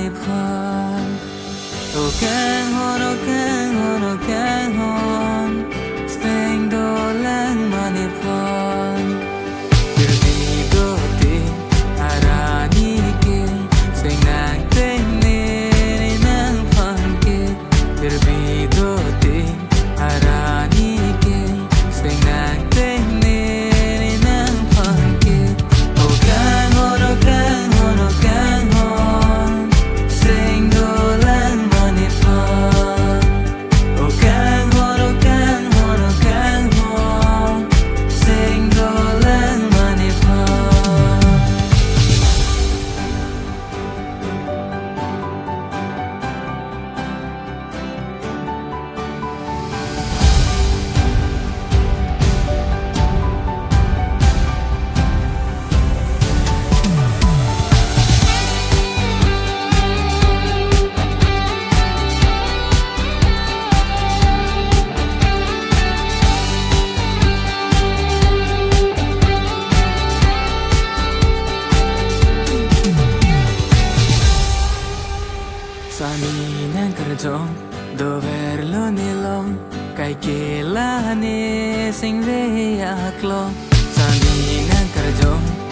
nephan. O keng hon, Seng dolang nephan. Perdido te arani ke, Seng nang teng ne nang fan ke. Perdido te arani ke, Seng nang teng ne nang fan ke. O keng hon, Seng dolang nephan. O keng hon, Seng dolang nephan. Sani nang kerjong, do verlo nilong, kai kela ne sing le aklong. Sani nang kerjong.